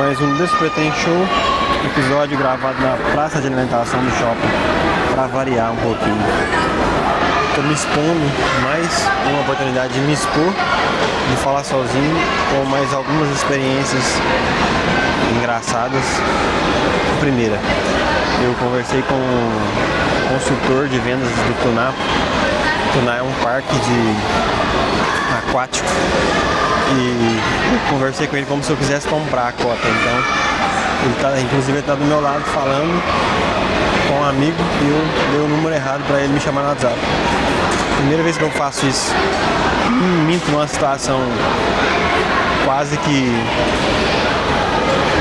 mais um Despretém Show, episódio gravado na praça de alimentação do shopping, para variar um pouquinho. Estou me expondo, mais uma oportunidade de me expor, de falar sozinho, com mais algumas experiências engraçadas. Primeira, eu conversei com um consultor de vendas do Tuná. Tuná é um parque aquático. E eu conversei com ele como se eu quisesse comprar a cota. Então, ele tá do meu lado falando com um amigo e eu dei o número errado para ele me chamar no WhatsApp. Primeira vez que eu faço isso, me minto numa situação quase que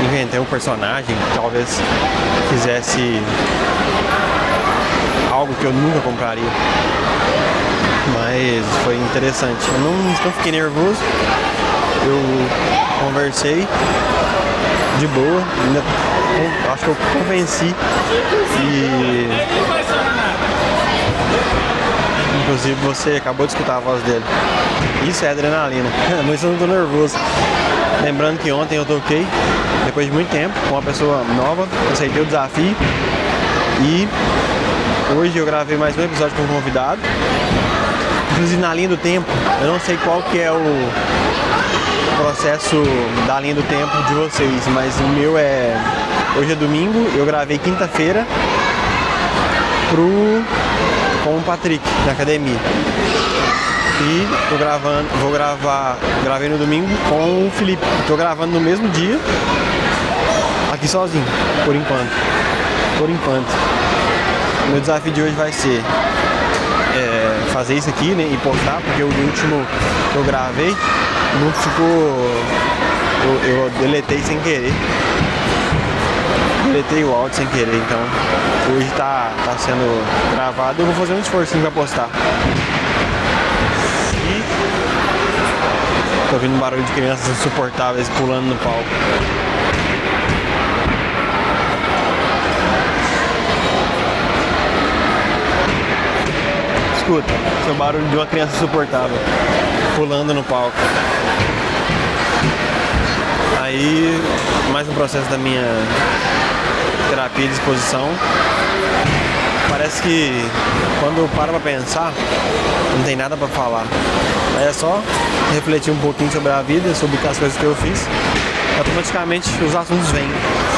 inventei um personagem que talvez fizesse algo que eu nunca compraria. Mas foi interessante. Eu não fiquei nervoso. Eu conversei de boa. Acho que eu convenci. E inclusive você acabou de escutar a voz dele. Isso é adrenalina. Mas eu não tô nervoso. Lembrando que ontem eu toquei, depois de muito tempo, com uma pessoa nova. Aceitei o desafio. E hoje eu gravei mais um episódio com um convidado. Inclusive na linha do tempo, eu não sei qual que é o processo da linha do tempo de vocês, mas o meu é... Hoje é domingo, eu gravei quinta-feira com o Patrick, na academia. E gravei no domingo com o Felipe. Tô gravando no mesmo dia, aqui sozinho, por enquanto. Meu desafio de hoje vai ser fazer isso aqui, né, e postar, porque o último que eu gravei não ficou... Eu deletei sem querer. Deletei o áudio sem querer, então hoje tá sendo gravado. Eu vou fazer um esforço pra postar. E tô ouvindo um barulho de crianças insuportáveis pulando no palco. Escuta, seu barulho de uma criança insuportável pulando no palco. Aí, mais um processo da minha terapia de exposição. Parece que quando eu paro pra pensar, não tem nada pra falar. Aí é só refletir um pouquinho sobre a vida, sobre as coisas que eu fiz. Automaticamente os assuntos vêm.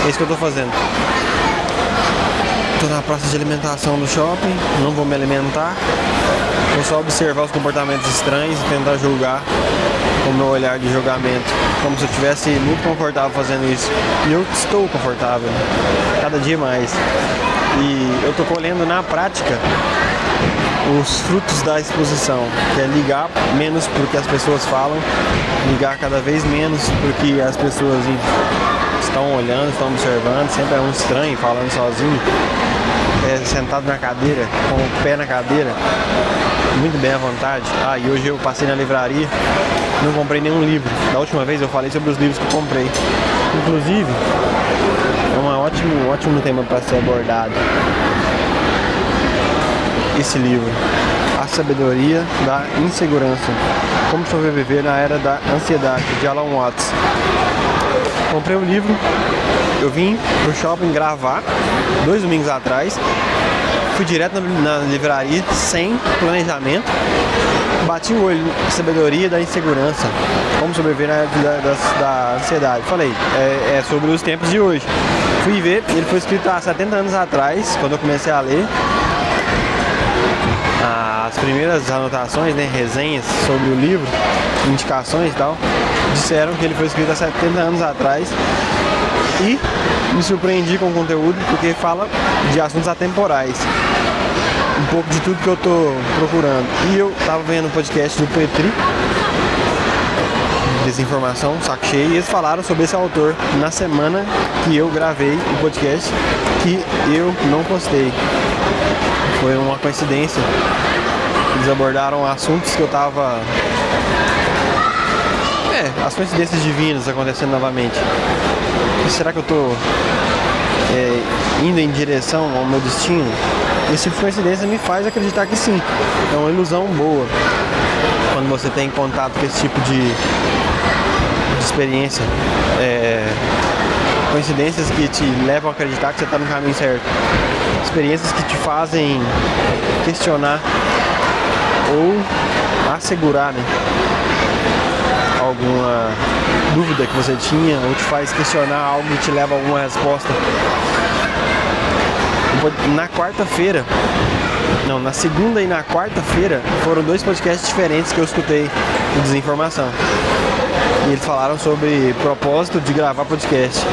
É isso que eu tô fazendo. Tô na praça de alimentação do shopping, não vou me alimentar. Vou só observar os comportamentos estranhos e tentar julgar com o meu olhar de julgamento, como se eu estivesse muito confortável fazendo isso. E eu estou confortável, cada dia mais. E eu tô colhendo na prática os frutos da exposição, que é ligar menos pro que as pessoas falam, ligar cada vez menos pro que as pessoas estão olhando, estão observando. Sempre é um estranho falando sozinho, sentado na cadeira, com o pé na cadeira, muito bem à vontade. E hoje eu passei na livraria, não comprei nenhum livro. Da última vez eu falei sobre os livros que eu comprei. Inclusive, é um ótimo tema para ser abordado. Esse livro, A Sabedoria da Insegurança, Como Sobreviver na Era da Ansiedade, de Alan Watts. Comprei o livro, eu vim pro shopping gravar 2 domingos atrás, fui direto na livraria sem planejamento, bati o olho na Sabedoria da Insegurança, Como Sobreviver na Era da Ansiedade. Falei, é sobre os tempos de hoje. Fui ver, ele foi escrito há 70 anos atrás, quando eu comecei a ler. As primeiras anotações, né, resenhas sobre o livro, indicações e tal, disseram que ele foi escrito há 70 anos atrás. E me surpreendi com o conteúdo, porque fala de assuntos atemporais, um pouco de tudo que eu tô procurando. E eu tava vendo o podcast do Petri, Desinformação, Saco Cheio, e eles falaram sobre esse autor na semana que eu gravei o podcast, que eu não postei. Foi uma coincidência. Eles abordaram assuntos que eu tava... as coincidências divinas acontecendo novamente. E será que eu tô indo em direção ao meu destino? Esse tipo de coincidência me faz acreditar que sim. É uma ilusão boa quando você tem contato com esse tipo de experiência coincidências que te levam a acreditar que você está no caminho certo, experiências que te fazem questionar ou assegurar, né, alguma dúvida que você tinha, ou te faz questionar algo que te leva a alguma resposta. Na quarta-feira, não, na segunda e na quarta-feira foram 2 podcasts diferentes que eu escutei de desinformação. E eles falaram sobre propósito de gravar podcast.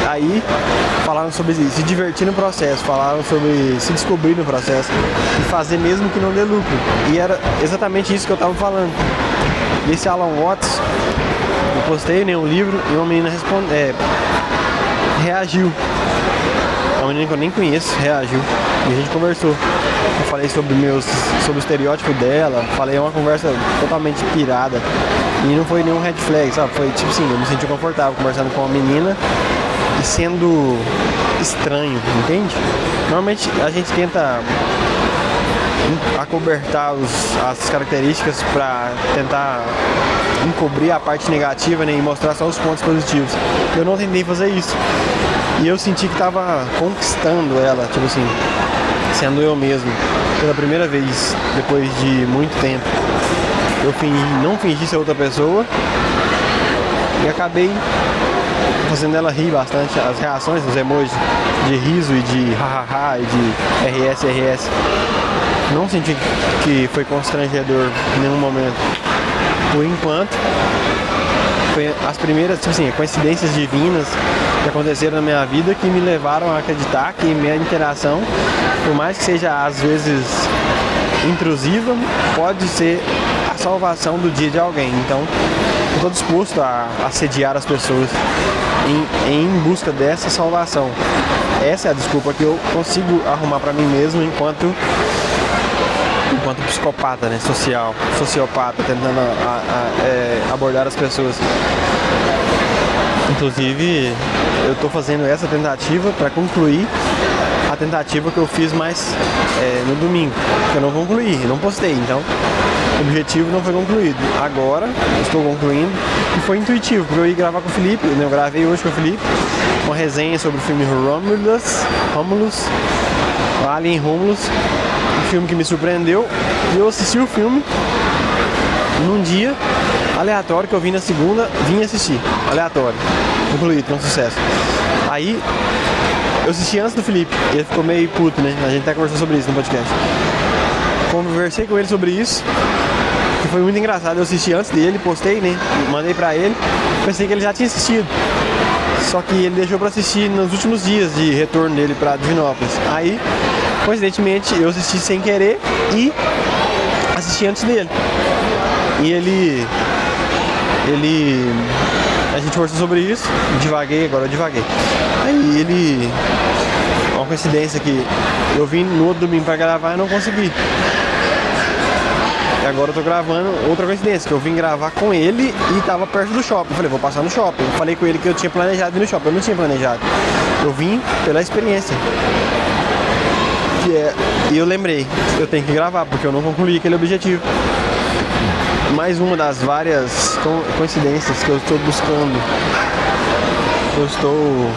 Aí falaram sobre se divertir no processo, falaram sobre se descobrir no processo e fazer mesmo que não dê lucro. E era exatamente isso que eu estava falando. E esse Alan Watts, eu postei um livro e uma menina reagiu. Uma menina que eu nem conheço reagiu e a gente conversou. Eu falei sobre o estereótipo dela, falei uma conversa totalmente pirada e não foi nenhum red flag, sabe? Foi tipo assim, eu me senti confortável conversando com uma menina e sendo estranho, entende? Normalmente a gente tenta acobertar as características para tentar encobrir a parte negativa, né, e mostrar só os pontos positivos. Eu não tentei fazer isso. E eu senti que tava conquistando ela, tipo assim, sendo eu mesmo, pela primeira vez, depois de muito tempo. Eu não fingi ser outra pessoa e acabei fazendo ela rir bastante. As reações, os emojis de riso e de hahaha e de RS. Não senti que foi constrangedor em nenhum momento. Por enquanto, foi as primeiras, tipo assim, coincidências divinas que aconteceram na minha vida que me levaram a acreditar que minha interação, por mais que seja às vezes intrusiva, pode ser a salvação do dia de alguém. Então, eu estou disposto a assediar as pessoas em busca dessa salvação. Essa é a desculpa que eu consigo arrumar para mim mesmo enquanto psicopata, né, sociopata, tentando abordar as pessoas. Inclusive, eu estou fazendo essa tentativa para concluir a tentativa que eu fiz mais no domingo, que eu não concluí, eu não postei, então o objetivo não foi concluído. Agora eu estou concluindo e foi intuitivo, porque eu ia gravar com o Felipe, eu gravei hoje com o Felipe uma resenha sobre o filme Romulus, Alien Romulus, um filme que me surpreendeu, e eu assisti o filme num dia aleatório que eu vim na segunda, vim assistir, aleatório, concluído, com sucesso. Aí eu assisti antes do Felipe, e ele ficou meio puto, né? A gente até conversou sobre isso no podcast. Conversei com ele sobre isso, que foi muito engraçado. Eu assisti antes dele, postei, né? Mandei pra ele, pensei que ele já tinha assistido. Só que ele deixou pra assistir nos últimos dias de retorno dele pra Divinópolis. Aí, coincidentemente, eu assisti sem querer e assisti antes dele. E a gente conversou sobre isso, agora eu divaguei. Aí uma coincidência que eu vim no outro domingo pra gravar e não consegui. E agora eu tô gravando outra coincidência, que eu vim gravar com ele e tava perto do shopping. Eu falei, vou passar no shopping. Eu falei com ele que eu tinha planejado ir no shopping, eu não tinha planejado. Eu vim pela experiência. E eu lembrei, eu tenho que gravar, porque eu não concluí aquele objetivo. Mais uma das várias coincidências que eu estou buscando. Eu estou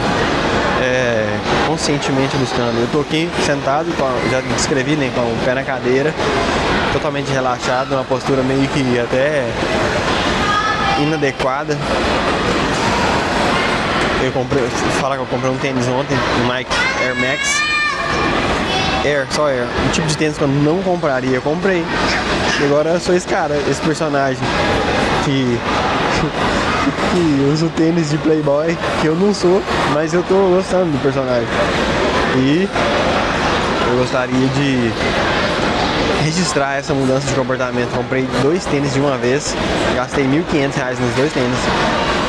conscientemente buscando. Eu estou aqui sentado, já descrevi, né, com o pé na cadeira, totalmente relaxado, uma postura meio que até inadequada. Eu comprei um tênis ontem, um Nike Air Max. Só Air. Um tipo de tênis que eu não compraria, eu comprei. E agora eu sou esse cara, esse personagem que usa o tênis de playboy, que eu não sou, mas eu tô gostando do personagem. E eu gostaria de registrar essa mudança de comportamento. Comprei 2 tênis de uma vez, gastei R$1.500 nos 2 tênis.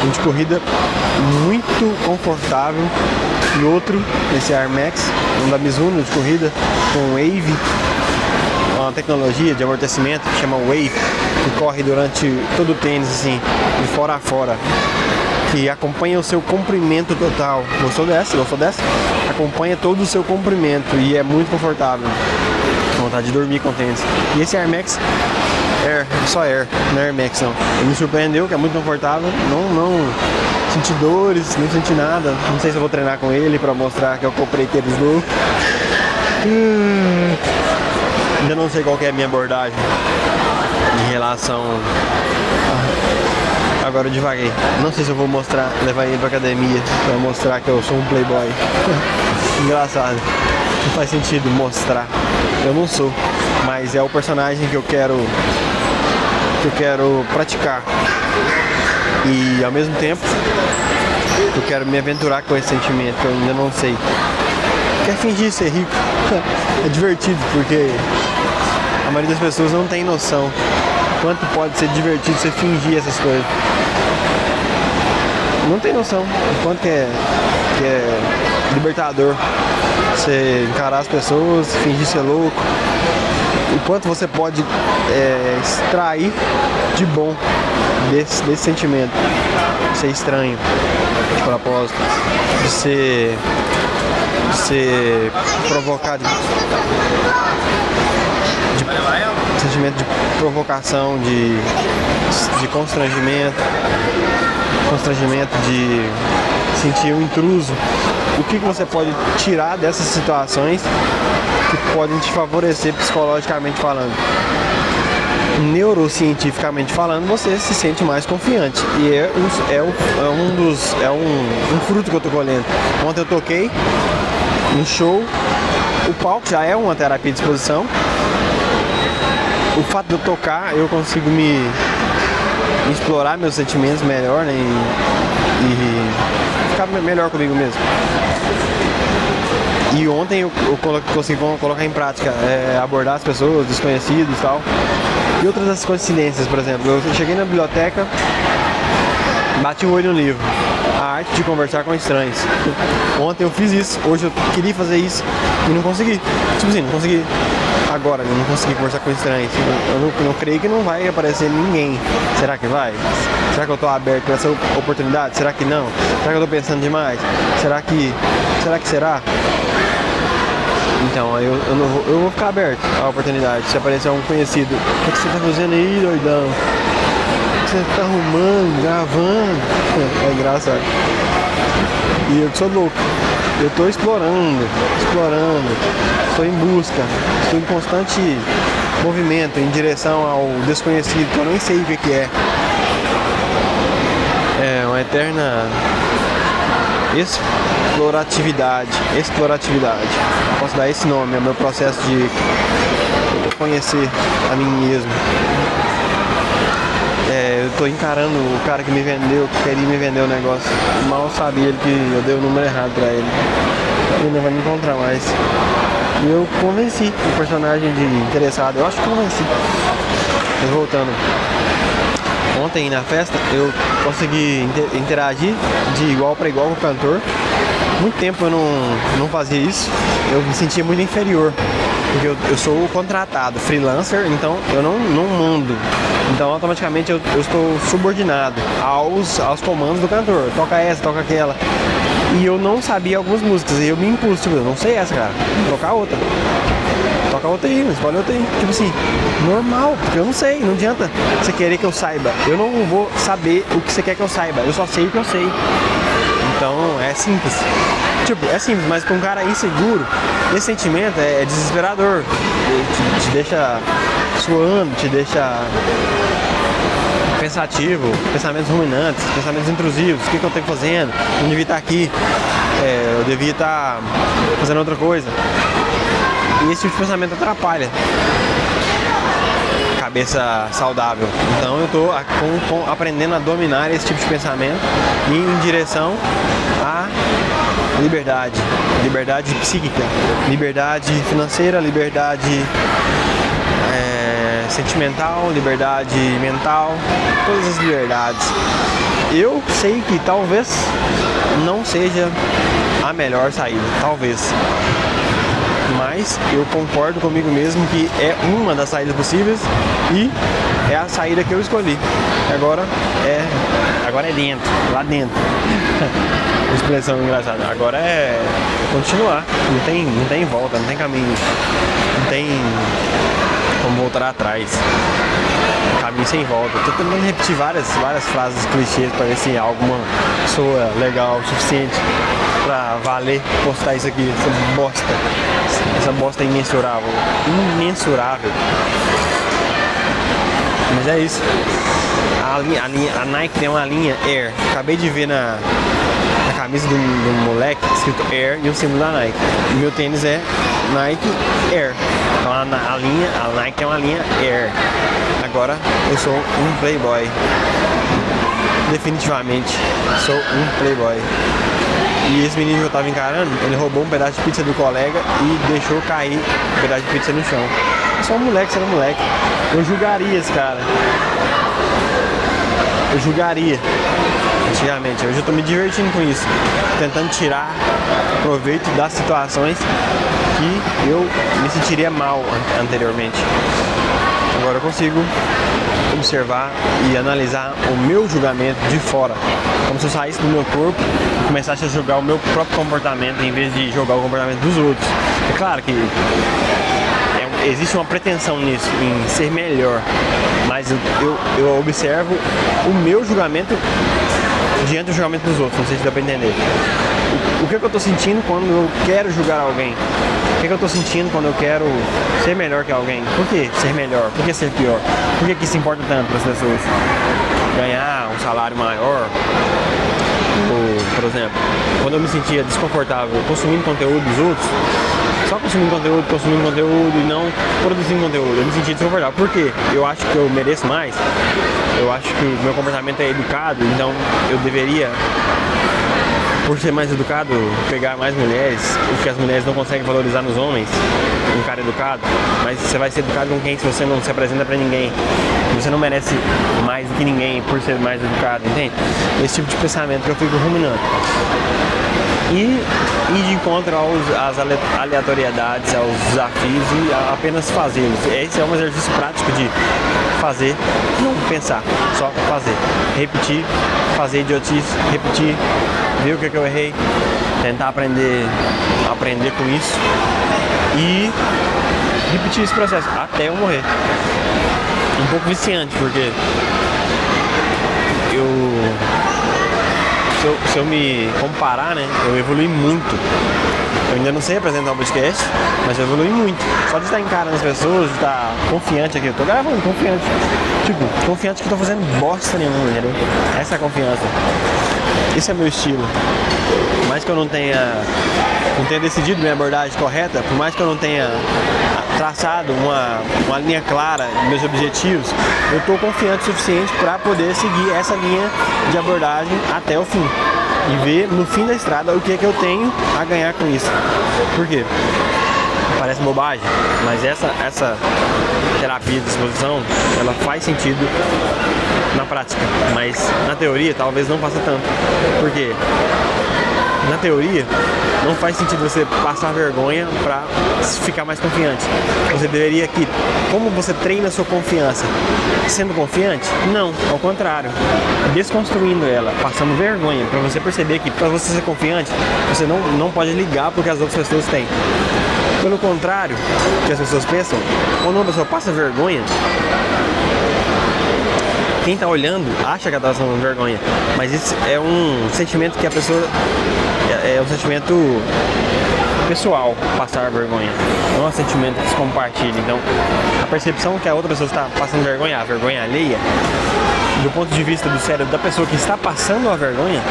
Um de corrida muito confortável e outro, esse Air Max, um da Mizuno de corrida, com Wave, uma tecnologia de amortecimento que chama Wave, que corre durante todo o tênis, assim, de fora a fora, que acompanha o seu comprimento total. Gostou dessa? Acompanha todo o seu comprimento e é muito confortável. Vontade de dormir com o tênis. E esse Air Max só Air, não é Air Max não. Ele me surpreendeu, que é muito confortável, não senti dores, não senti nada. Não sei se eu vou treinar com ele pra mostrar que eu comprei aqueles loucos. Ainda não sei qual que é a minha abordagem em relação. Agora eu devaguei. Não sei se eu vou mostrar, levar ele pra academia pra mostrar que eu sou um playboy. Engraçado. Não faz sentido mostrar. Eu não sou. Mas é o personagem que eu quero praticar. E ao mesmo tempo eu quero me aventurar com esse sentimento que eu ainda não sei. Quer fingir ser rico. É divertido porque a maioria das pessoas não tem noção quanto pode ser divertido você fingir essas coisas. Não tem noção o quanto que é libertador você encarar as pessoas, fingir ser louco. O quanto você pode extrair de bom desse sentimento. De ser estranho, de propósito, de ser provocado, de sentimento de provocação, de constrangimento, de sentir um intruso. O que você pode tirar dessas situações que podem te favorecer psicologicamente falando? Neurocientificamente falando, você se sente mais confiante. E é um fruto que eu tô colhendo. Ontem eu toquei no show. O palco já é uma terapia de exposição. O fato de eu tocar, eu consigo me explorar meus sentimentos melhor, né? E ficar melhor comigo mesmo. E ontem eu consegui colocar em prática, abordar as pessoas, desconhecidos e tal. E outras das coincidências, por exemplo, eu cheguei na biblioteca, bati o olho no livro, A Arte de Conversar com Estranhos. Ontem eu fiz isso, hoje eu queria fazer isso e não consegui. Tipo assim, não consegui agora, eu não consegui conversar com estranhos. Eu não creio que não vai aparecer ninguém. Será que vai? Será que eu tô aberto para essa oportunidade? Será que não? Será que eu tô pensando demais? Será que será? Então, eu vou ficar aberto à oportunidade. Se aparecer um conhecido, o que você tá fazendo aí, doidão? O que você tá arrumando, gravando? É engraçado. E eu que sou louco. Eu tô explorando, estou em busca, estou em constante movimento em direção ao desconhecido, que eu nem sei o que é. É uma eterna exploratividade. Posso dar esse nome, é o meu processo de conhecer a mim mesmo. Eu tô encarando o cara que me vendeu, que queria me vender o negócio. Mal sabia ele que eu dei o número errado pra ele. Ele não vai me encontrar mais. E eu convenci o personagem de interessado. Eu acho que convenci. Mas voltando. Ontem na festa eu consegui interagir de igual para igual com o cantor. Muito tempo eu não fazia isso. Eu me sentia muito inferior. Porque eu sou contratado, freelancer, então eu não mando. Então automaticamente eu estou subordinado aos comandos do cantor. Toca essa, toca aquela. E eu não sabia algumas músicas. E eu me impulso, tipo, eu não sei essa, cara. Vou tocar outra. Toca outra aí, escolhe outra aí. Tipo assim, normal, porque eu não sei, não adianta você querer que eu saiba. Eu não vou saber o que você quer que eu saiba. Eu só sei o que eu sei. Então é simples. Tipo, é simples, mas para um cara inseguro, esse sentimento é desesperador. Te deixa suando, te deixa pensativo, pensamentos ruminantes, pensamentos intrusivos. O que eu tenho fazendo? Eu não devia estar aqui, eu devia estar fazendo outra coisa. E esse tipo de pensamento atrapalha a cabeça saudável. Então eu estou aprendendo a dominar esse tipo de pensamento e em direção à liberdade psíquica, liberdade financeira, liberdade sentimental, liberdade mental, todas as liberdades. Eu sei que talvez não seja a melhor saída, talvez, mas eu concordo comigo mesmo que é uma das saídas possíveis e é a saída que eu escolhi. Agora é dentro, lá dentro. Expressão engraçada. Agora é continuar. Não tem volta, não tem caminho. Não tem como voltar atrás. Caminho sem volta. Tô tentando repetir várias frases clichês para ver se alguma soa legal o suficiente pra valer postar isso aqui, essa bosta imensurável. Mas é isso. A Nike tem uma linha Air. Acabei de ver na camisa do moleque escrito Air e o símbolo da Nike. O meu tênis é Nike Air. Então a Nike tem uma linha Air. Agora eu sou um playboy. Definitivamente sou um playboy. E esse menino que eu tava encarando, ele roubou um pedaço de pizza do colega e deixou cair um pedaço de pizza no chão. É só um moleque, sendo moleque. Eu julgaria esse cara. Eu julgaria. Antigamente. Hoje eu tô me divertindo com isso. Tentando tirar proveito das situações que eu me sentiria mal anteriormente. Agora eu consigo observar e analisar o meu julgamento de fora, como se eu saísse do meu corpo e começasse a julgar o meu próprio comportamento em vez de julgar o comportamento dos outros. É claro que existe uma pretensão nisso, em ser melhor, mas eu observo o meu julgamento diante do julgamento dos outros, não sei se dá pra entender. O que eu tô sentindo quando eu quero julgar alguém? O que eu tô sentindo quando eu quero ser melhor que alguém? Por que ser melhor? Por que ser pior? Por que isso importa tanto para as pessoas? Ganhar um salário maior? Ou, por exemplo, quando eu me sentia desconfortável consumindo conteúdo dos outros, só consumindo conteúdo e não produzindo conteúdo, eu me sentia desconfortável. Por quê? Eu acho que eu mereço mais, eu acho que o meu comportamento é educado, então eu deveria, por ser mais educado, pegar mais mulheres, o que as mulheres não conseguem valorizar nos homens, um cara educado. Mas você vai ser educado com quem se você não se apresenta pra ninguém? Você não merece mais do que ninguém por ser mais educado, entende? Esse tipo de pensamento que eu fico ruminando. E de encontro às aleatoriedades, aos desafios e apenas fazê-los. Esse é um exercício prático de fazer, não pensar, só fazer. Repetir, fazer idiotice, repetir, ver o que eu errei, tentar aprender com isso e repetir esse processo até eu morrer. Um pouco viciante, porque se eu me comparar, né, eu evolui muito. Eu ainda não sei apresentar um podcast, mas eu evolui muito. Só de estar encarando as pessoas, de estar confiante aqui. Eu tô gravando, confiante. Tipo, confiante que eu tô fazendo bosta nenhuma, entendeu? Essa é a confiança. Esse é meu estilo. Por mais que eu não tenha decidido minha abordagem correta, por mais que eu não tenha traçado uma linha clara dos meus objetivos, eu estou confiante o suficiente para poder seguir essa linha de abordagem até o fim e ver no fim da estrada o que é que eu tenho a ganhar com isso. Por quê? Parece bobagem, mas essa terapia de exposição, ela faz sentido na prática, mas na teoria talvez não faça tanto. Por quê? Na teoria, não faz sentido você passar vergonha para ficar mais confiante. Você deveria que, como você treina a sua confiança sendo confiante? Não, ao contrário, desconstruindo ela, passando vergonha, para você perceber que para você ser confiante, você não pode ligar porque as outras pessoas têm. Pelo contrário, que as pessoas pensam, quando uma pessoa passa vergonha, quem tá olhando acha que ela tá passando vergonha, mas isso é um sentimento que a pessoa é um sentimento pessoal, passar vergonha, não é um sentimento que se compartilha. Então a percepção que a outra pessoa está passando vergonha, a vergonha alheia, do ponto de vista do cérebro da pessoa que está passando a vergonha,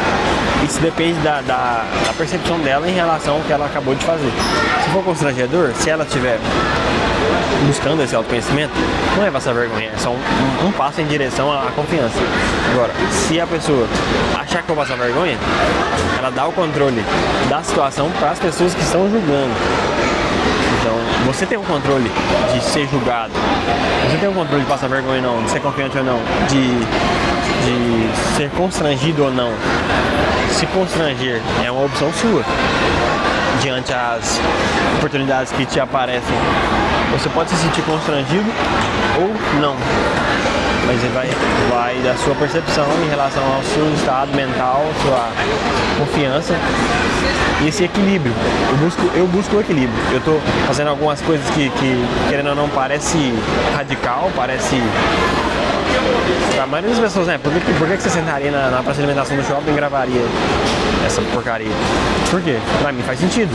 isso depende da percepção dela em relação ao que ela acabou de fazer. Se for constrangedor, se ela estiver buscando esse autoconhecimento, não é passar vergonha, é só um passo em direção à confiança. Agora, se a pessoa achar que eu vou passar vergonha, ela dá o controle da situação para as pessoas que estão julgando. Então, você tem um controle de ser julgado, você tem um controle de passar vergonha ou não, de ser confiante ou não, de ser constrangido ou não. Se constranger é uma opção sua diante as oportunidades que te aparecem. Você pode se sentir constrangido ou não, mas vai da sua percepção em relação ao seu estado mental, sua confiança e esse equilíbrio. Eu busco o equilíbrio. Eu tô fazendo algumas coisas que querendo ou não, parece radical, parece... A maioria das pessoas, né? Por que você sentaria na praça de alimentação do shopping e gravaria essa porcaria? Por quê? Pra mim faz sentido.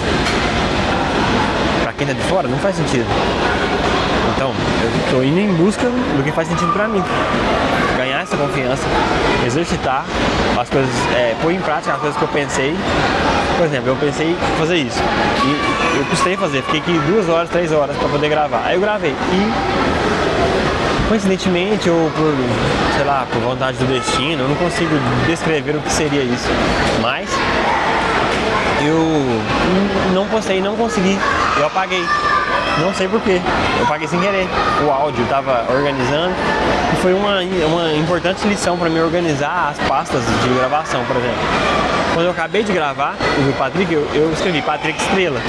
Pra quem tá de fora, não faz sentido. Então, eu tô indo em busca do que faz sentido pra mim. Ganhar essa confiança, exercitar as coisas, pôr em prática as coisas que eu pensei. Por exemplo, eu pensei em fazer isso. E eu custei fazer, fiquei aqui 2 horas, 3 horas pra poder gravar. Aí eu gravei. E coincidentemente ou por, sei lá, por vontade do destino, eu não consigo descrever o que seria isso. Mas eu não postei, não consegui. Eu apaguei. Não sei porquê. Eu apaguei sem querer. O áudio estava organizando. E foi uma importante lição para mim organizar as pastas de gravação, por exemplo. Quando eu acabei de gravar o Patrick, eu escrevi Patrick Estrela.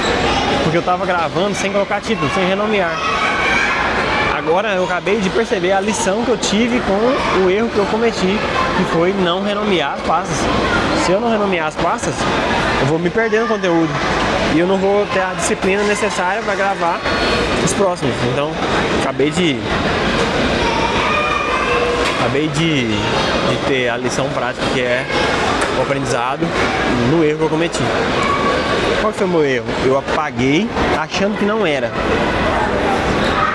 Porque eu estava gravando sem colocar título, sem renomear. Agora eu acabei de perceber a lição que eu tive com o erro que eu cometi, que foi não renomear as pastas. Se eu não renomear as pastas, eu vou me perder no conteúdo e eu não vou ter a disciplina necessária para gravar os próximos. Então, acabei de ter a lição prática, que é o aprendizado no erro que eu cometi. Qual foi o meu erro? Eu apaguei achando que não era.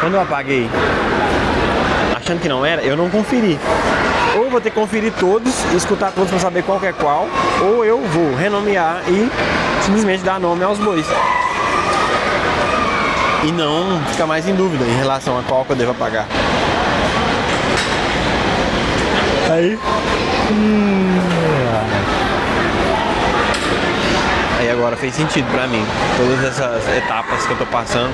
Quando eu apaguei achando que não era, eu não conferi. Ou vou ter que conferir todos e escutar todos para saber qual que é qual, ou eu vou renomear e simplesmente dar nome aos bois. E não ficar mais em dúvida em relação a qual que eu devo apagar. Aí agora fez sentido pra mim. Todas essas etapas que eu tô passando.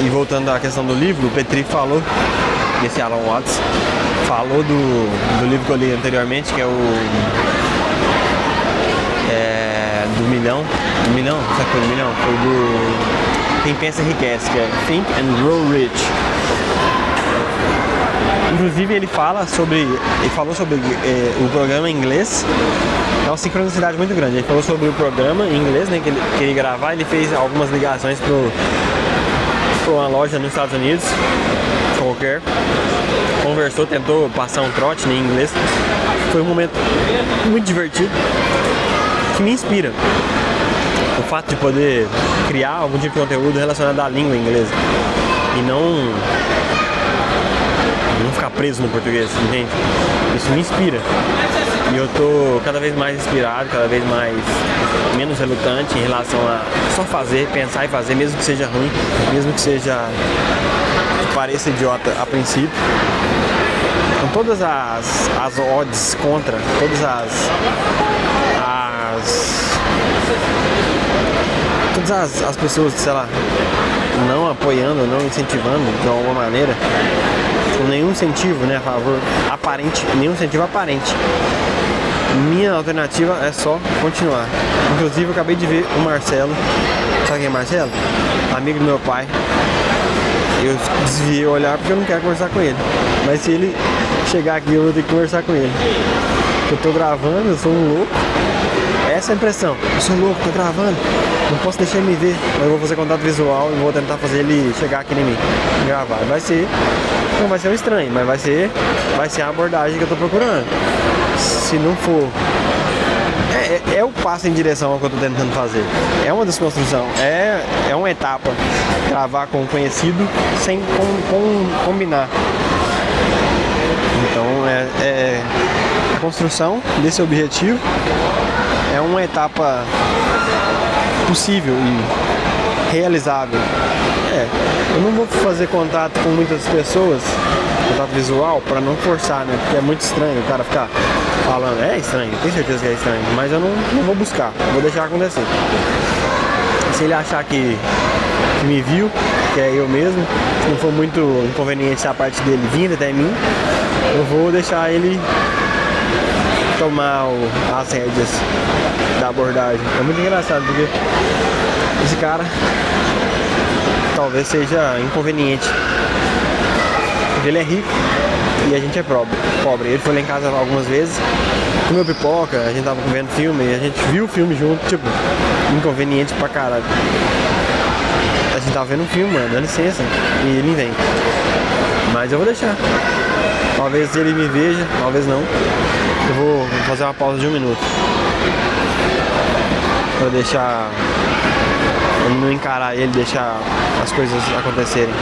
E voltando à questão do livro, o Petri falou, esse Alan Watts, falou do livro que eu li anteriormente, que é do milhão, sabe que foi do milhão? Foi do Quem Pensa Enriquece, que é Think and Grow Rich. Inclusive ele falou sobre o programa em inglês. É uma sincronicidade muito grande. Ele falou sobre o programa em inglês, né, que ele queria gravar. Ele fez algumas ligações para uma loja nos Estados Unidos qualquer, conversou, tentou passar um trote, né, em inglês. Foi um momento muito divertido que me inspira. O fato de poder criar algum tipo de conteúdo relacionado à língua inglesa e não ficar preso no português, entende? Isso me inspira. E eu tô cada vez mais inspirado, cada vez menos relutante em relação a só fazer, pensar e fazer, mesmo que seja ruim, mesmo que pareça idiota a princípio. Com todas as odds contra, todas as pessoas, sei lá, não apoiando, não incentivando de alguma maneira, com nenhum incentivo, né, a favor aparente, nenhum incentivo aparente. Minha alternativa é só continuar. Inclusive eu acabei de ver o Marcelo. Sabe quem é Marcelo? Amigo do meu pai. Eu desviei o olhar porque eu não quero conversar com ele. Mas se ele chegar aqui eu vou ter que conversar com ele. Eu tô gravando, eu sou um louco. Essa é a impressão. Eu sou louco, tô gravando. Não posso deixar ele me ver. Mas eu vou fazer contato visual e vou tentar fazer ele chegar aqui em mim e gravar. Não vai ser um estranho, mas vai ser a abordagem que eu tô procurando. Se não for, é o passo em direção ao que eu tô tentando fazer. É uma desconstrução, é uma etapa. Gravar com um conhecido sem combinar. Então a construção desse objetivo é uma etapa possível e realizável. Eu não vou fazer contato com muitas pessoas, contato visual, para não forçar, né? Porque é muito estranho o cara ficar falando. É estranho, tenho certeza que é estranho, mas eu não vou buscar, vou deixar acontecer. Se ele achar que me viu, que é eu mesmo, se não for muito inconveniente a parte dele vindo até mim, eu vou deixar ele tomar as rédeas da abordagem. É muito engraçado porque esse cara talvez seja inconveniente Porque ele é rico e a gente é pobre. Ele foi lá em casa algumas vezes, comeu pipoca, a gente tava vendo filme, a gente viu o filme junto, tipo, inconveniente pra caralho. A gente tava vendo um filme, mano, dá licença, e ele vem. Mas eu vou deixar. Talvez ele me veja, talvez não. Eu vou fazer uma pausa de 1 minuto. Pra deixar ele não encarar ele, deixar as coisas acontecerem.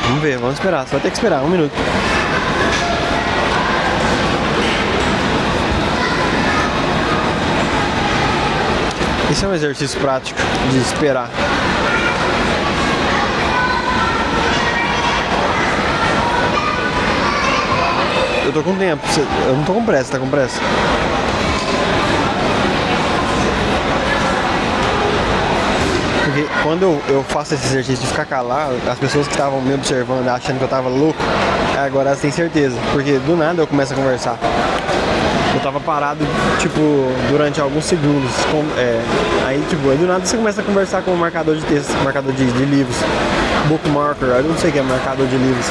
Vamos ver, vamos esperar, só vai ter que esperar 1 minuto. Esse é um exercício prático de esperar. Eu tô com tempo, eu não tô com pressa, tá com pressa? Porque quando eu faço esse exercício de ficar calado, as pessoas que estavam me observando, achando que eu tava louco, agora elas têm certeza. Porque do nada eu começo a conversar. Eu tava parado, tipo, durante alguns segundos. Aí, tipo, do nada você começa a conversar com o marcador de texto, marcador de livros, bookmarker, eu não sei o que é marcador de livros.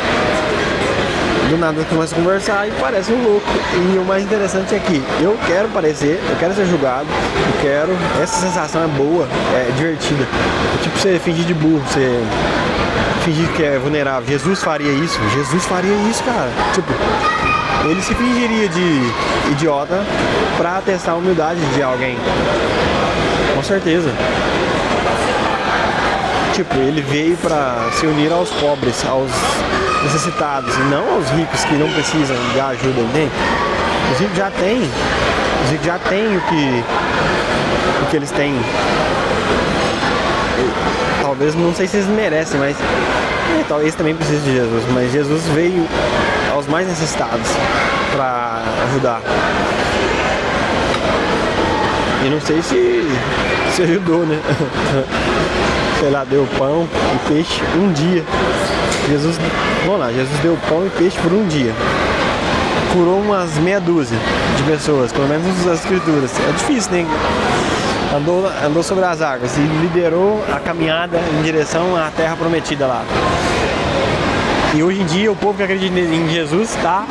Do nada começa a conversar e parece um louco. E o mais interessante é que eu quero parecer, eu quero ser julgado, essa sensação é boa, é divertida. É tipo você fingir de burro, você fingir que é vulnerável. Jesus faria isso, cara. Tipo, ele se fingiria de idiota pra testar a humildade de alguém. Com certeza. Tipo, ele veio pra se unir aos pobres, aos necessitados, e não aos ricos que não precisam de ajuda, entende? Os ricos já têm o que eles têm. Talvez, não sei se eles merecem, mas talvez também precisem de Jesus. Mas Jesus veio aos mais necessitados para ajudar. E não sei se ajudou, né? Sei lá, deu pão e peixe um dia. Jesus deu pão e peixe por um dia. Curou umas meia dúzia de pessoas, pelo menos nas escrituras. É difícil, né? Andou sobre as águas e liderou a caminhada em direção à terra prometida lá. E hoje em dia o povo que acredita em Jesus está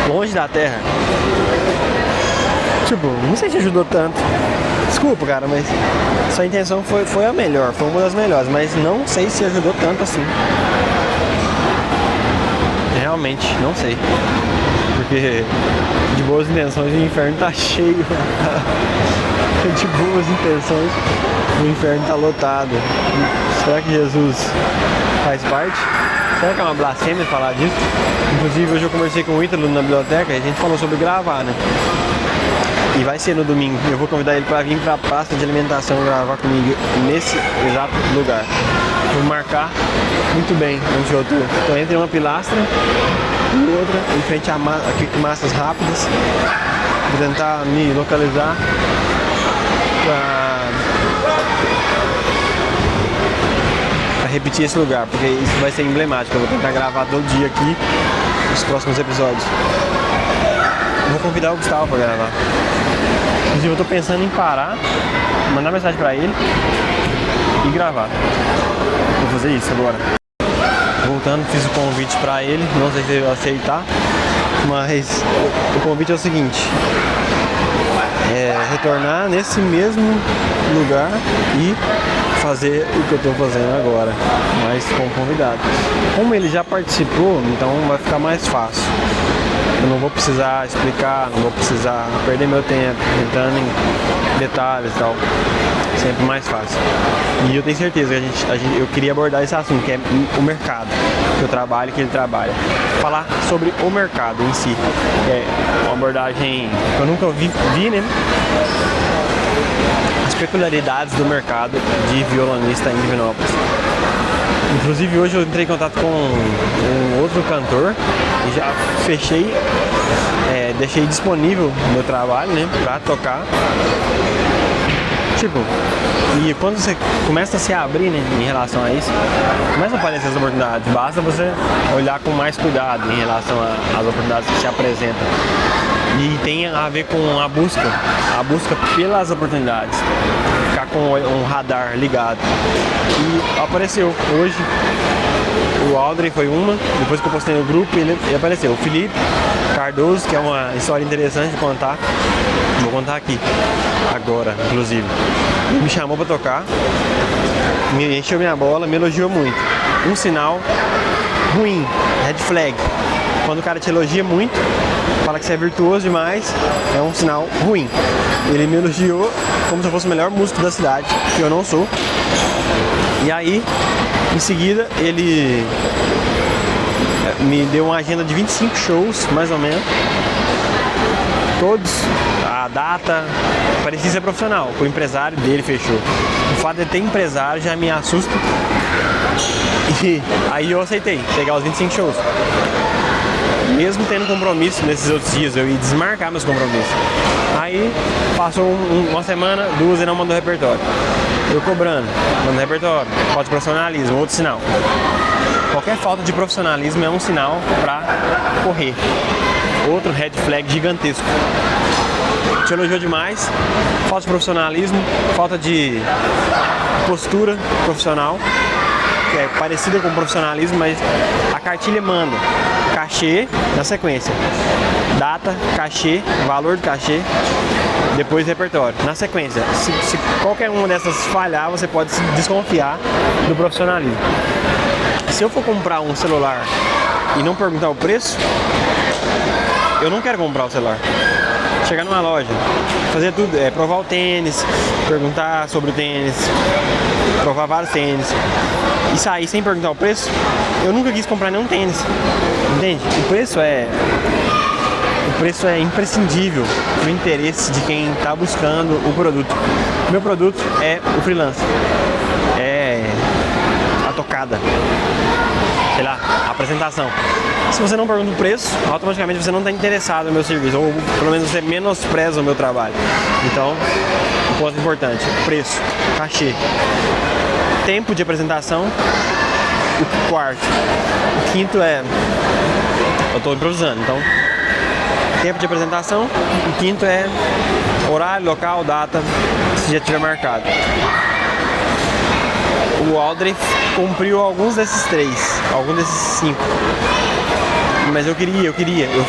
longe da terra. Tipo, não sei se ajudou tanto. Desculpa, cara, mas sua intenção foi a melhor, foi uma das melhores, mas não sei se ajudou tanto assim. Realmente, não sei. Porque de boas intenções o inferno tá cheio. De boas intenções o inferno tá lotado. Será que Jesus faz parte? Será que é uma blasfêmia falar disso? Inclusive hoje eu conversei com o Ítalo na biblioteca e a gente falou sobre gravar, né? E vai ser no domingo. Eu vou convidar ele para vir para a praça de alimentação gravar comigo nesse exato lugar. Vou marcar muito bem onde eu tô. Tô entre uma pilastra e outra, em frente a massas rápidas. Vou tentar me localizar para repetir esse lugar, porque isso vai ser emblemático. Eu vou tentar gravar todo dia aqui os próximos episódios. Vou convidar o Gustavo para gravar. Inclusive eu tô pensando em parar, mandar mensagem pra ele e gravar. Vou fazer isso agora. Voltando, fiz o convite pra ele, não sei se ele vai aceitar, mas o convite é o seguinte: retornar nesse mesmo lugar e fazer o que eu tô fazendo agora, mas com convidado. Como ele já participou, então vai ficar mais fácil. Eu não vou precisar explicar, não vou precisar perder meu tempo entrando em detalhes e tal. Sempre mais fácil. E eu tenho certeza que eu queria abordar esse assunto, que é o mercado, que eu trabalho, que ele trabalha. Falar sobre o mercado em si. É uma abordagem que eu nunca vi, né? As peculiaridades do mercado de violonista em Divinópolis. Inclusive hoje eu entrei em contato com um outro cantor e já fechei, deixei disponível o meu trabalho, né, pra tocar. Tipo, e quando você começa a se abrir, né, em relação a isso, começa a aparecer as oportunidades. Basta você olhar com mais cuidado em relação às oportunidades que se apresentam. E tem a ver com a busca pelas oportunidades. Ficar com um radar ligado. E apareceu hoje. O Aldrin foi uma, depois que eu postei no grupo, ele apareceu. O Felipe Cardoso, que é uma história interessante de contar. Vou contar aqui, agora, inclusive. Ele me chamou pra tocar, me encheu minha bola, me elogiou muito. Um sinal ruim, red flag. Quando o cara te elogia muito, fala que você é virtuoso demais, é um sinal ruim. Ele me elogiou como se eu fosse o melhor músico da cidade, que eu não sou. E aí, em seguida, ele me deu uma agenda de 25 shows, mais ou menos. Todos, a data, parecia ser profissional. O empresário dele fechou. O fato de ter empresário já me assusta. E aí eu aceitei pegar os 25 shows. Mesmo tendo compromisso nesses outros dias, eu ia desmarcar meus compromissos. Aí passou uma semana, duas e não mandou repertório. Eu cobrando, mandando repertório, falta de profissionalismo, outro sinal. Qualquer falta de profissionalismo é um sinal pra correr. Outro red flag gigantesco. Te elogiou demais, falta de profissionalismo, falta de postura profissional, que é parecida com profissionalismo, mas a cartilha manda cachê na sequência, data, cachê, valor do cachê, depois repertório, na sequência. Se qualquer uma dessas falhar, você pode se desconfiar do profissionalismo. Se eu for comprar um celular e não perguntar o preço, eu não quero comprar o celular. Chegar numa loja, fazer tudo, provar o tênis, perguntar sobre o tênis, provar vários tênis e sair sem perguntar o preço, eu nunca quis comprar nenhum tênis, entende? O preço é imprescindível no interesse de quem está buscando o produto. O meu produto é o freelance, é a tocada, sei lá, a apresentação. Se você não pergunta o preço, automaticamente você não está interessado no meu serviço, ou pelo menos você menospreza o meu trabalho. Então, um ponto importante: preço, cachê, tempo de apresentação. O quarto, o quinto é, eu estou improvisando, então tempo de apresentação. O quinto é horário, local, data, se já tiver marcado. O Aldrin cumpriu alguns desses três, alguns desses cinco. Mas eu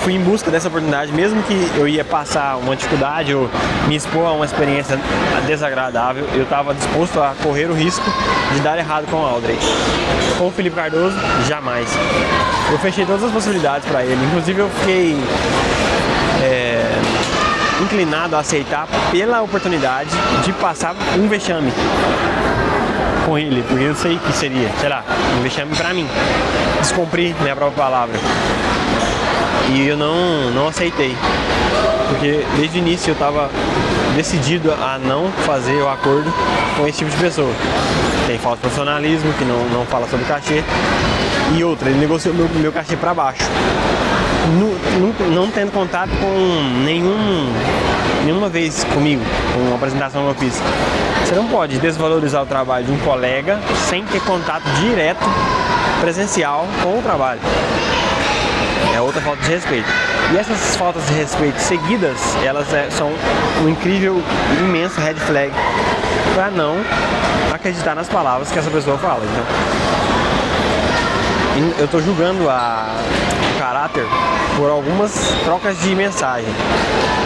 fui em busca dessa oportunidade, mesmo que eu ia passar uma dificuldade ou me expor a uma experiência desagradável, eu estava disposto a correr o risco de dar errado com o Aldrin. Com o Felipe Cardoso, jamais. Eu fechei todas as possibilidades para ele, inclusive eu fiquei inclinado a aceitar pela oportunidade de passar um vexame com ele, porque eu sei que seria, sei lá, um vexame pra mim, descumprir minha própria palavra. E eu não aceitei, porque desde o início eu estava decidido a não fazer o acordo com esse tipo de pessoa. Tem falta de profissionalismo, que não fala sobre cachê, e outra, ele negociou meu cachê para baixo, não tendo contato com nenhuma vez comigo, com uma apresentação que eu fiz. Você não pode desvalorizar o trabalho de um colega sem ter contato direto, presencial com o trabalho. É outra falta de respeito. E essas faltas de respeito seguidas, elas são um incrível, imenso red flag para não acreditar nas palavras que essa pessoa fala. Então, eu estou julgando o caráter por algumas trocas de mensagem.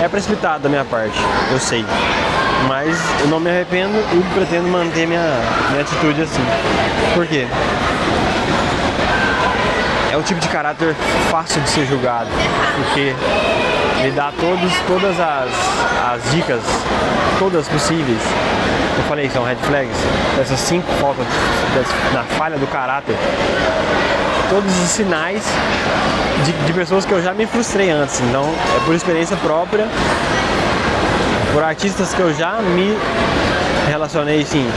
É precipitado da minha parte, eu sei. Mas eu não me arrependo e pretendo manter minha atitude assim. Por quê? É o tipo de caráter fácil de ser julgado, porque ele dá todas as dicas, todas possíveis. Eu falei que são red flags, dessas 5 faltas na falha do caráter. Todos os sinais de pessoas que eu já me frustrei antes. Então, é por experiência própria, por artistas que eu já me relacionei, sim,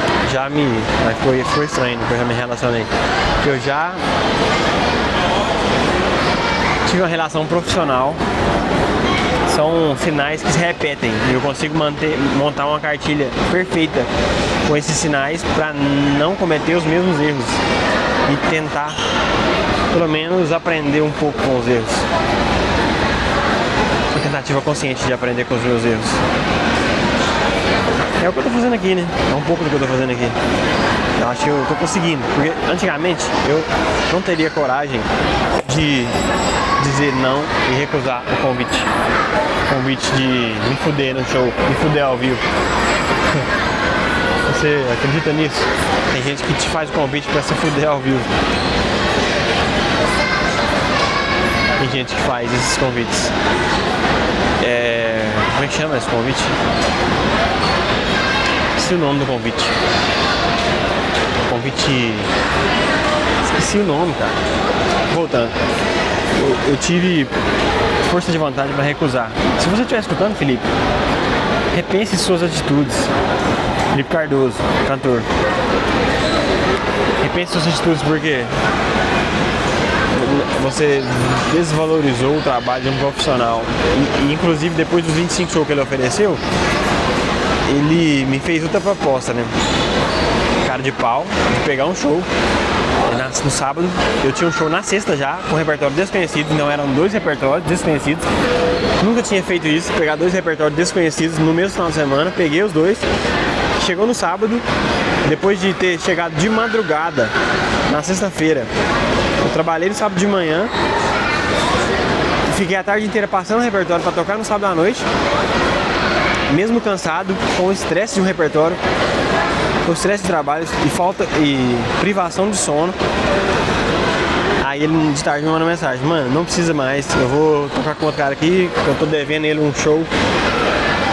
mas foi estranho, porque eu já me relacionei, que eu já tive uma relação profissional. São são sinais que se repetem. E eu consigo montar uma cartilha perfeita com esses sinais para não cometer os mesmos erros e tentar, pelo menos, aprender um pouco com os erros. Uma tentativa consciente de aprender com os meus erros. É o que eu tô fazendo aqui, né? É um pouco do que eu tô fazendo aqui. Eu acho que eu tô conseguindo. Porque antigamente eu não teria coragem de dizer não e recusar o convite. O convite de me fuder no show, me fuder ao vivo. Você acredita nisso? Tem gente que te faz o convite pra se fuder ao vivo. Tem gente que faz esses convites. Como é que chama esse convite? Esqueci o nome do convite. Convite... Esqueci o nome, cara. Voltando. Eu tive força de vontade para recusar. Se você estiver escutando, Felipe, repense suas atitudes. Felipe Cardoso, cantor. Repense suas atitudes porque você desvalorizou o trabalho de um profissional. E inclusive depois dos 25 shows que ele ofereceu, ele me fez outra proposta, né? Cara de pau, de pegar um show. No sábado, eu tinha um show na sexta já, com repertório desconhecido, então eram 2 repertórios desconhecidos. Nunca tinha feito isso, pegar 2 repertórios desconhecidos no mesmo final de semana, peguei os 2. Chegou no sábado, depois de ter chegado de madrugada na sexta-feira, eu trabalhei no sábado de manhã, fiquei a tarde inteira passando o repertório para tocar no sábado à noite, mesmo cansado, com o estresse de um repertório, com o estresse de trabalho e falta e privação de sono. Aí ele de tarde me manda mensagem: mano, não precisa mais, eu vou tocar com outro cara aqui, eu tô devendo ele um show.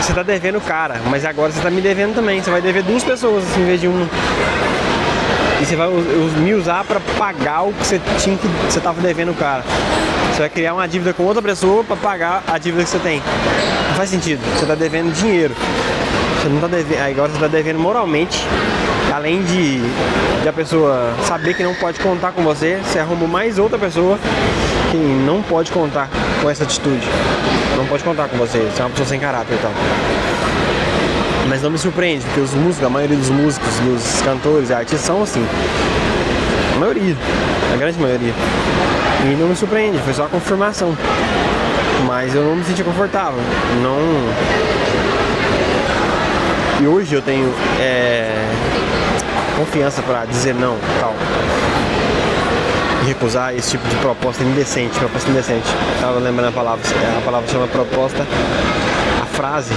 Você tá devendo o cara, mas agora você tá me devendo também. Você vai dever 2 pessoas assim, em vez de uma. E você vai me usar pra pagar o que você tava devendo o cara. Você vai criar uma dívida com outra pessoa pra pagar a dívida que você tem. Não faz sentido. Você tá devendo dinheiro. Você não tá devendo, agora você tá devendo moralmente. Além de a pessoa saber que não pode contar com você, você arruma mais outra pessoa que não pode contar com essa atitude. Não pode contar com você, você é uma pessoa sem caráter e tal. Mas não me surpreende, porque os músicos, a maioria dos músicos, dos cantores e artistas são assim. A maioria, a grande maioria. E não me surpreende, foi só a confirmação. Mas eu não me senti confortável. Não... E hoje eu tenho confiança para dizer não, tal. E recusar esse tipo de proposta indecente, Tava lembrando a palavra chama proposta, a frase,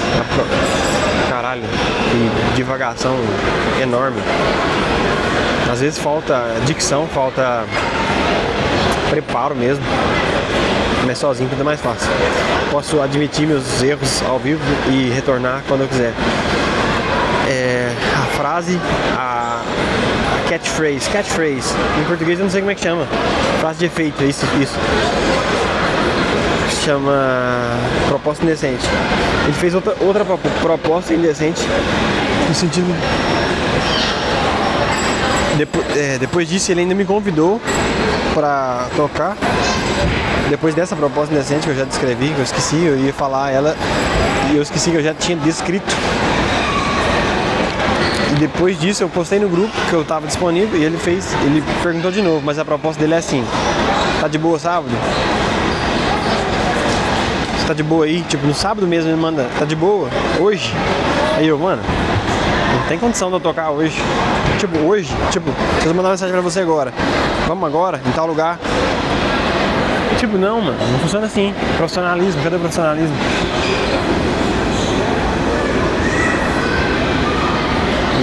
caralho, que divagação enorme. Às vezes falta dicção, falta preparo mesmo, mas sozinho tudo é mais fácil. Posso admitir meus erros ao vivo e retornar quando eu quiser. A frase, a catchphrase, em português eu não sei como é que chama, frase de efeito, isso, chama proposta indecente. Ele fez outra proposta indecente, no sentido, depois disso ele ainda me convidou para tocar, depois dessa proposta indecente que eu já descrevi, que eu esqueci, eu ia falar ela, e eu esqueci que eu já tinha descrito. E depois disso eu postei no grupo que eu tava disponível e ele perguntou de novo, mas a proposta dele é assim: tá de boa sábado? Você tá de boa aí? Tipo, no sábado mesmo ele manda: tá de boa? Hoje? Aí eu, mano, não tem condição de eu tocar hoje. Tipo, hoje? Tipo, se eu mandar uma mensagem pra você agora: vamos agora, em tal lugar? Tipo, não, mano, não funciona assim. Profissionalismo, cadê o profissionalismo?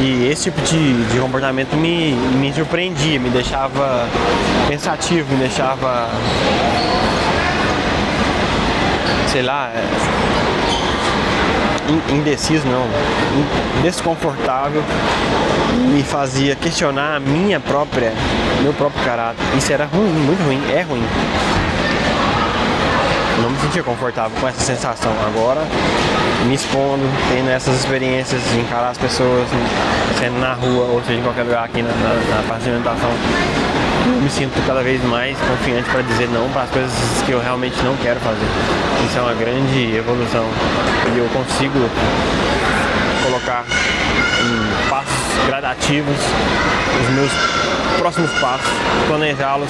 E esse tipo de comportamento me surpreendia, me deixava pensativo, me deixava, sei lá, indeciso não, desconfortável, me fazia questionar meu próprio caráter. Isso era ruim, muito ruim, é ruim. Não me sentia confortável com essa sensação. Agora, me expondo, tendo essas experiências de encarar as pessoas, sendo na rua ou seja em qualquer lugar aqui na parte de alimentação, eu me sinto cada vez mais confiante para dizer não para as coisas que eu realmente não quero fazer. Isso é uma grande evolução e eu consigo colocar em passos gradativos os meus próximos passos, planejá-los.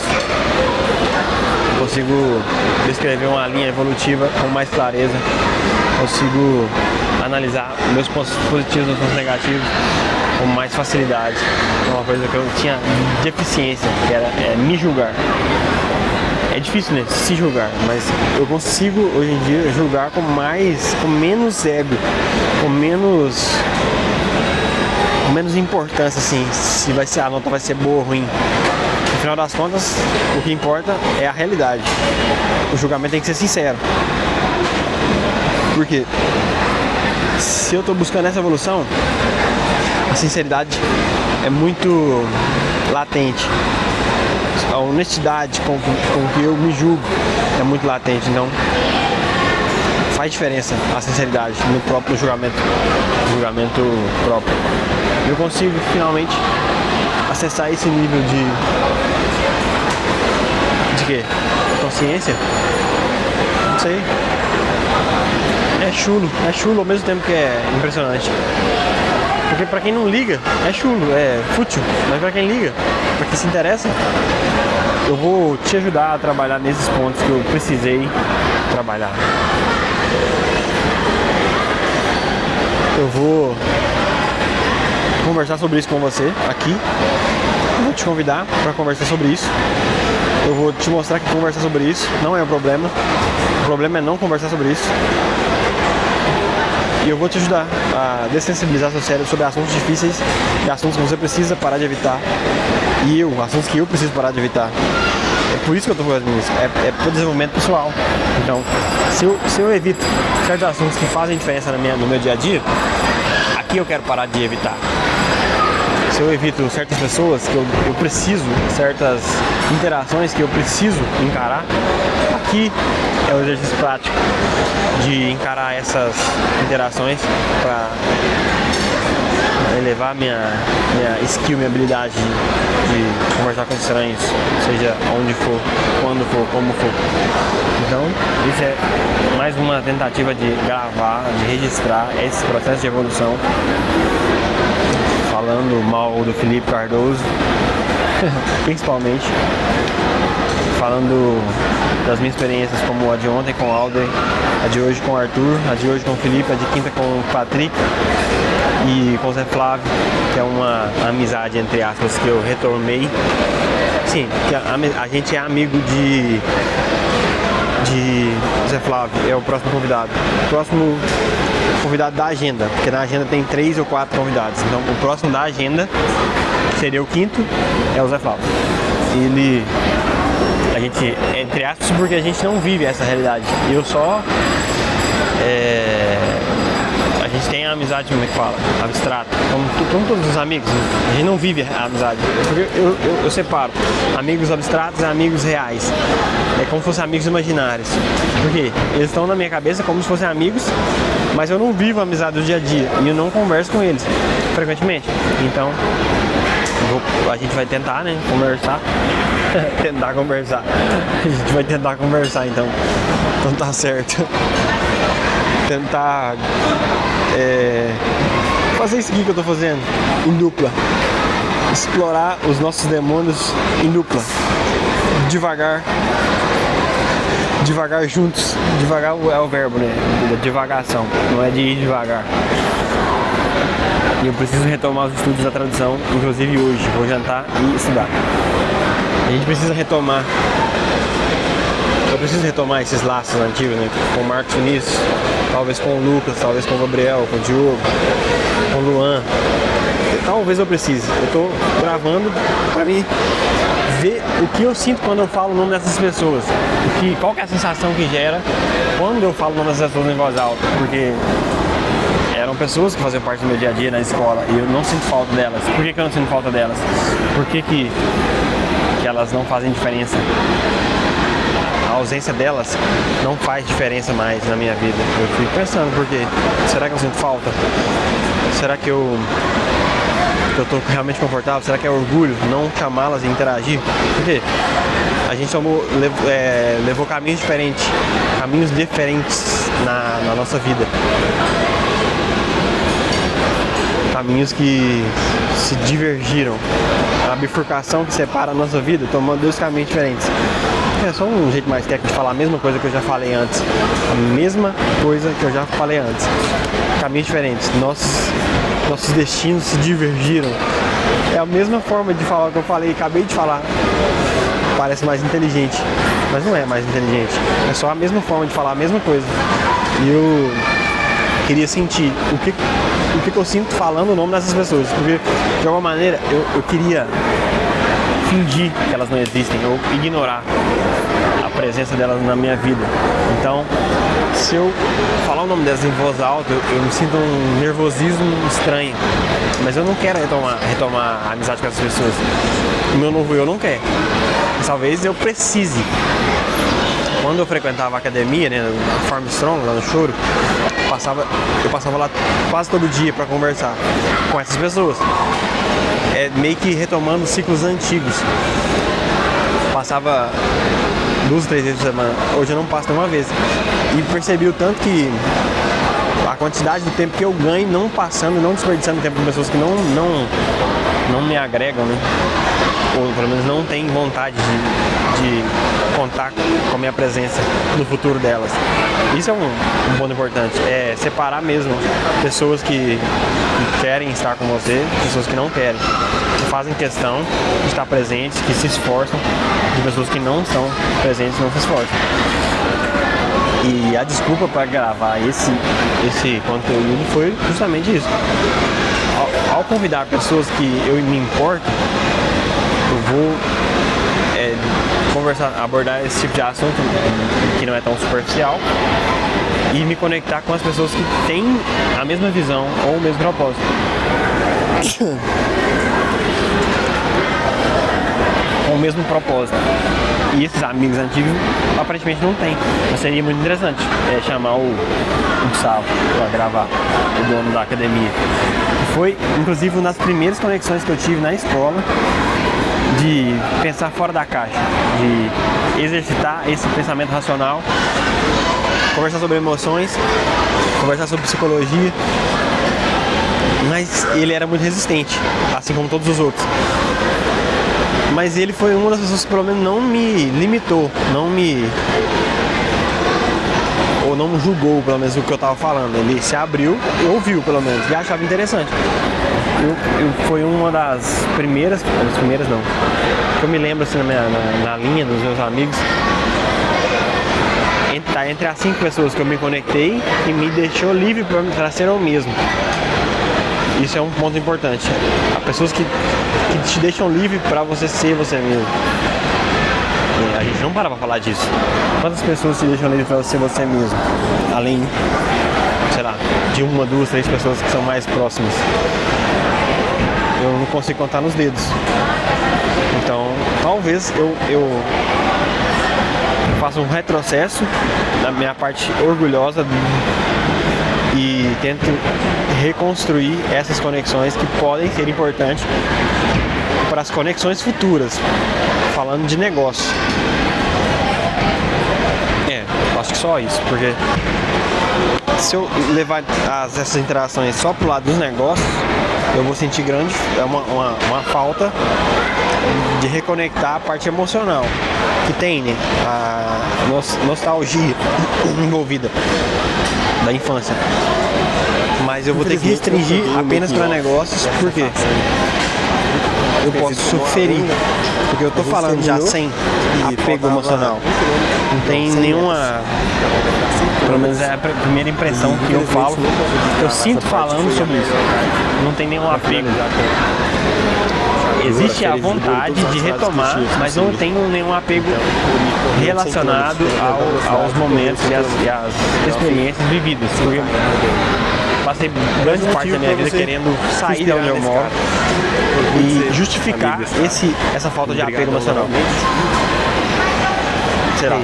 Consigo descrever uma linha evolutiva com mais clareza, consigo analisar meus pontos positivos e meus pontos negativos com mais facilidade. É uma coisa que eu tinha deficiência, que era me julgar. É difícil, né, se julgar, mas eu consigo hoje em dia julgar com menos ego, com menos importância, assim, se a nota vai ser boa ou ruim. No final das contas, o que importa é a realidade. O julgamento tem que ser sincero. Porque se eu estou buscando essa evolução, a sinceridade é muito latente. A honestidade com que eu me julgo é muito latente. Então, faz diferença a sinceridade no próprio julgamento próprio. Eu consigo finalmente acessar esse nível de quê? Consciência? Não sei. É chulo ao mesmo tempo que é impressionante. Porque pra quem não liga, é chulo, é fútil. Mas pra quem liga, pra quem se interessa, eu vou te ajudar a trabalhar nesses pontos que eu precisei trabalhar. Eu vou conversar sobre isso com você aqui. Eu vou te convidar para conversar sobre isso. Eu vou te mostrar que conversar sobre isso não é o problema. O problema é não conversar sobre isso. E eu vou te ajudar a dessensibilizar seu cérebro sobre assuntos difíceis e assuntos que você precisa parar de evitar. E assuntos que eu preciso parar de evitar. É por isso que eu estou fazendo isso. É para o desenvolvimento pessoal. Então, se eu evito certos assuntos que fazem diferença no meu dia a dia, aqui eu quero parar de evitar. Se eu evito certas pessoas que eu preciso, certas interações que eu preciso encarar, aqui é o exercício prático de encarar essas interações para elevar minha skill, minha habilidade de conversar com estranhos, seja onde for, quando for, como for. Então, isso é mais uma tentativa de gravar, de registrar esse processo de evolução, falando mal do Felipe Cardoso, principalmente, falando das minhas experiências como a de ontem com o Alder, a de hoje com o Arthur, a de hoje com o Felipe, a de quinta com o Patrick e com o Zé Flávio, que é uma amizade, entre aspas, que eu retomei. Sim, que a gente é amigo de Zé Flávio, é o próximo convidado. O próximo convidado da agenda, porque na agenda tem 3 ou 4 convidados. Então o próximo da agenda, que seria o quinto, é o Zé Flávio. A gente, entre aspas, porque a gente não vive essa realidade. Eu só... a gente tem a amizade, como é que fala? Abstrata. Como todos os amigos, a gente não vive a amizade. Porque eu separo amigos abstratos e amigos reais. É como se fossem amigos imaginários. Porque eles estão na minha cabeça como se fossem amigos, mas eu não vivo a amizade do dia a dia. E eu não converso com eles frequentemente. Então, a gente vai tentar, né? Conversar. Tentar conversar. A gente vai tentar conversar, então. Então tá certo. Tentar fazer isso aqui que eu tô fazendo em dupla. Explorar os nossos demônios em dupla. Devagar juntos. Devagar é o verbo, né? Devagação, não é de ir devagar. E eu preciso retomar os estudos da tradução, inclusive hoje. Vou jantar e estudar. A gente precisa retomar. Eu preciso retomar esses laços antigos, né? Com o Marcos Vinícius, talvez com o Lucas, talvez com o Gabriel, com o Diogo, com o Luan. Talvez eu precise. Eu tô gravando pra mim ver o que eu sinto quando eu falo o nome dessas pessoas. Qual que é a sensação que gera quando eu falo o nome dessas pessoas em voz alta. Porque eram pessoas que faziam parte do meu dia a dia na escola e eu não sinto falta delas. Por que eu não sinto falta delas? Por que elas não fazem diferença? A ausência delas não faz diferença mais na minha vida. Eu fico pensando, por quê? Será que eu sinto falta? Será que eu que eu tô realmente confortável? Será que é orgulho não chamá-las e interagir? Por quê? A gente levou caminhos diferentes na nossa vida. Caminhos que se divergiram. A bifurcação que separa a nossa vida tomando 2 caminhos diferentes. É só um jeito mais técnico de falar a mesma coisa que eu já falei antes. A mesma coisa que eu já falei antes. Caminhos diferentes. Nossos destinos se divergiram. É a mesma forma de falar o que eu falei, acabei de falar. Parece mais inteligente, mas não é mais inteligente. É só a mesma forma de falar a mesma coisa. E eu queria sentir o que eu sinto falando o nome dessas pessoas. Porque, de alguma maneira, eu queria fingir que elas não existem, ou ignorar a presença delas na minha vida. Então, se eu falar o nome delas em voz alta, eu me sinto um nervosismo estranho. Mas eu não quero retomar a amizade com essas pessoas. O meu novo eu não quer. Mas talvez eu precise. Quando eu frequentava a academia, né, no Farm Strong, lá no Choro, eu passava lá quase todo dia para conversar com essas pessoas. Meio que retomando ciclos antigos. Passava 2, 3 vezes por semana. Hoje eu não passo nenhuma vez. E percebi o tanto que a quantidade de tempo que eu ganho não passando, não desperdiçando tempo com pessoas que não me agregam, né? Ou pelo menos não têm vontade de contar com a minha presença no futuro delas. Isso é um ponto importante. É separar mesmo pessoas que querem estar com você, pessoas que não querem, que fazem questão de estar presentes, que se esforçam, de pessoas que não estão presentes e não se esforçam. E a desculpa para gravar esse conteúdo foi justamente isso. Ao convidar pessoas que eu me importo, eu vou abordar esse tipo de assunto que não é tão superficial e me conectar com as pessoas que têm a mesma visão ou o mesmo propósito. Com o mesmo propósito. E esses amigos antigos aparentemente não tem. Mas seria muito interessante chamar o Gustavo para gravar, o dono da academia. Foi inclusive uma das primeiras conexões que eu tive na escola, de pensar fora da caixa, de exercitar esse pensamento racional, conversar sobre emoções, conversar sobre psicologia. Mas ele era muito resistente, assim como todos os outros. Mas ele foi uma das pessoas que pelo menos não me limitou, não me julgou pelo menos o que eu estava falando. Ele se abriu, ouviu pelo menos, e achava interessante. Foi uma das primeiras não, que eu me lembro assim na linha dos meus amigos, entre as 5 pessoas que eu me conectei e me deixou livre para ser eu mesmo. Isso é um ponto importante. Há pessoas que te deixam livre para você ser você mesmo. E a gente não para pra falar disso. Quantas pessoas te deixam livre para ser você mesmo? Além, sei lá, de 1, 2, 3 pessoas que são mais próximas. Eu não consigo contar nos dedos. Então, talvez eu faça um retrocesso na minha parte orgulhosa e tento reconstruir essas conexões que podem ser importantes para as conexões futuras, falando de negócio. Acho que só isso, porque se eu levar essas interações só pro lado dos negócios, eu vou sentir uma falta de reconectar a parte emocional que tem, né? A nostalgia envolvida da infância. Mas eu vou ter que restringir apenas para negócios, porque eu posso ferir, porque eu tô falando já sem apego emocional. Não tem nenhuma, pelo menos é a primeira impressão que eu falo, eu sinto falando sobre isso. Não tem nenhum apego. Existe a vontade de retomar, mas não tenho nenhum apego relacionado aos momentos e às experiências vividas. Porque passei grande parte da minha vida querendo sair da onde eu moro e justificar essa falta de apego emocional. Sei lá,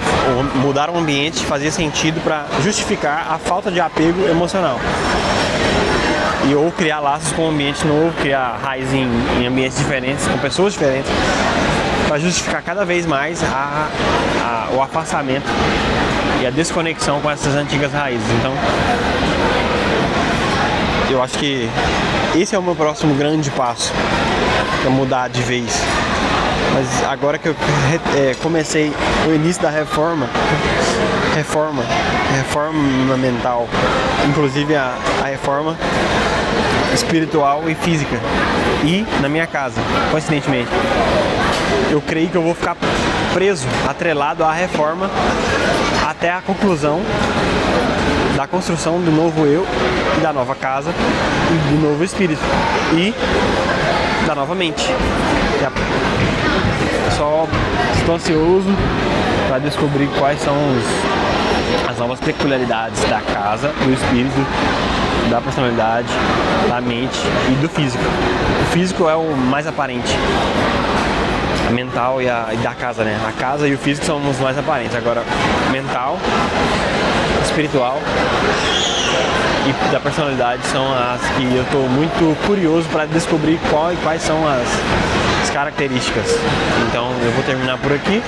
mudar o ambiente fazia sentido para justificar a falta de apego emocional. e ou criar laços com um ambiente novo, criar raiz em ambientes diferentes, com pessoas diferentes, para justificar cada vez mais o afastamento e a desconexão com essas antigas raízes. Então, eu acho que esse é o meu próximo grande passo, para mudar de vez. Mas agora que eu comecei o início da reforma mental, inclusive a reforma espiritual e física, e na minha casa, coincidentemente, eu creio que eu vou ficar preso, atrelado à reforma até a conclusão da construção do novo eu e da nova casa e do novo espírito e da nova mente. Só estou ansioso para descobrir quais são as novas peculiaridades da casa, do espírito, da personalidade, da mente e do físico. O físico é o mais aparente, a mental e da casa, né? A casa e o físico são os mais aparentes. Agora, mental, espiritual e da personalidade são as que eu estou muito curioso para descobrir quais são as características. Então eu vou terminar por aqui.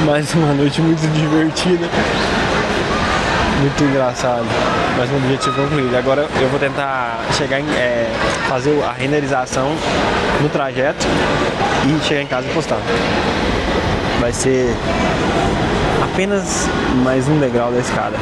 Mais uma noite muito divertida, muito engraçado, mas um objetivo concluído. Agora eu vou tentar chegar fazer a renderização no trajeto e chegar em casa e postar. Vai ser apenas mais um degrau da escada.